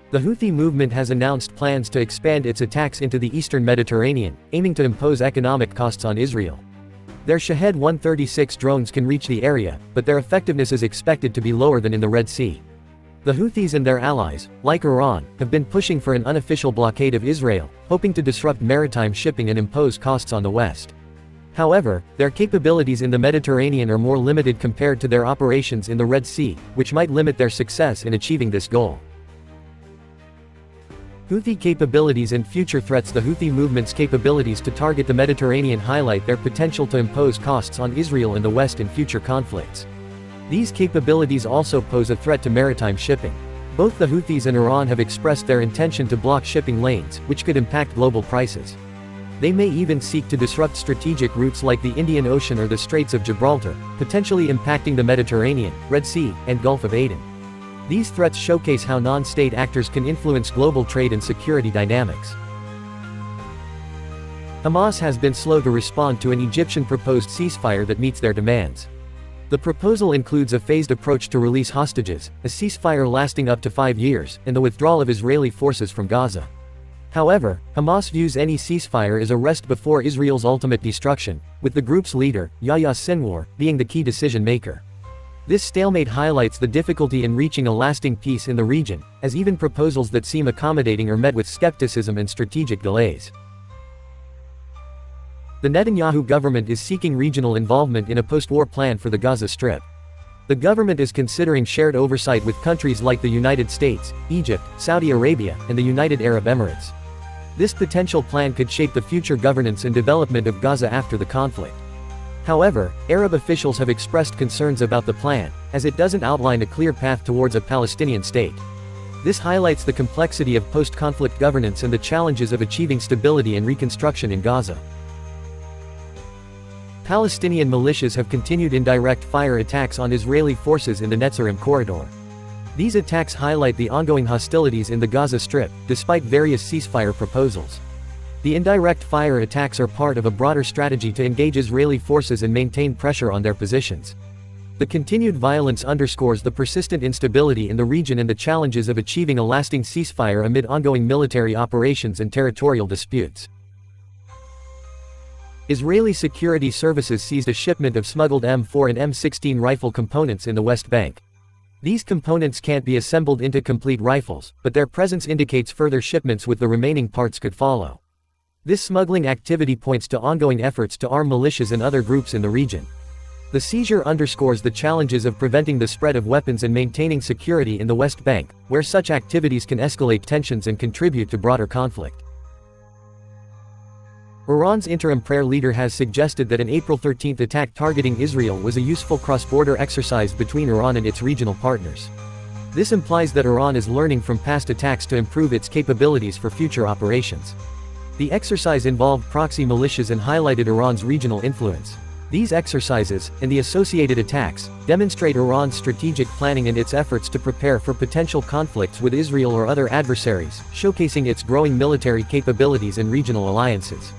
The Houthi movement has announced plans to expand its attacks into the eastern Mediterranean, aiming to impose economic costs on Israel. Their Shahed 136 drones can reach the area, but their effectiveness is expected to be lower than in the Red Sea. The Houthis and their allies, like Iran, have been pushing for an unofficial blockade of Israel, hoping to disrupt maritime shipping and impose costs on the West. However, their capabilities in the Mediterranean are more limited compared to their operations in the Red Sea, which might limit their success in achieving this goal. Houthi capabilities and future threats. The Houthi movement's capabilities to target the Mediterranean highlight their potential to impose costs on Israel and the West in future conflicts. These capabilities also pose a threat to maritime shipping. Both the Houthis and Iran have expressed their intention to block shipping lanes, which could impact global prices. They may even seek to disrupt strategic routes like the Indian Ocean or the Straits of Gibraltar, potentially impacting the Mediterranean, Red Sea, and Gulf of Aden. These threats showcase how non-state actors can influence global trade and security dynamics. Hamas has been slow to respond to an Egyptian proposed ceasefire that meets their demands. The proposal includes a phased approach to release hostages, a ceasefire lasting up to 5 years, and the withdrawal of Israeli forces from Gaza. However, Hamas views any ceasefire as a rest before Israel's ultimate destruction, with the group's leader, Yahya Sinwar, being the key decision-maker. This stalemate highlights the difficulty in reaching a lasting peace in the region, as even proposals that seem accommodating are met with skepticism and strategic delays. The Netanyahu government is seeking regional involvement in a post-war plan for the Gaza Strip. The government is considering shared oversight with countries like the United States, Egypt, Saudi Arabia, and the United Arab Emirates. This potential plan could shape the future governance and development of Gaza after the conflict. However, Arab officials have expressed concerns about the plan, as it doesn't outline a clear path towards a Palestinian state. This highlights the complexity of post-conflict governance and the challenges of achieving stability and reconstruction in Gaza. Palestinian militias have continued indirect fire attacks on Israeli forces in the Netzarim corridor. These attacks highlight the ongoing hostilities in the Gaza Strip, despite various ceasefire proposals. The indirect fire attacks are part of a broader strategy to engage Israeli forces and maintain pressure on their positions. The continued violence underscores the persistent instability in the region and the challenges of achieving a lasting ceasefire amid ongoing military operations and territorial disputes. Israeli security services seized a shipment of smuggled M4 and M16 rifle components in the West Bank. These components can't be assembled into complete rifles, but their presence indicates further shipments with the remaining parts could follow. This smuggling activity points to ongoing efforts to arm militias and other groups in the region. The seizure underscores the challenges of preventing the spread of weapons and maintaining security in the West Bank, where such activities can escalate tensions and contribute to broader conflict. Iran's interim prayer leader has suggested that an April 13 attack targeting Israel was a useful cross-border exercise between Iran and its regional partners. This implies that Iran is learning from past attacks to improve its capabilities for future operations. The exercise involved proxy militias and highlighted Iran's regional influence. These exercises, and the associated attacks, demonstrate Iran's strategic planning and its efforts to prepare for potential conflicts with Israel or other adversaries, showcasing its growing military capabilities and regional alliances.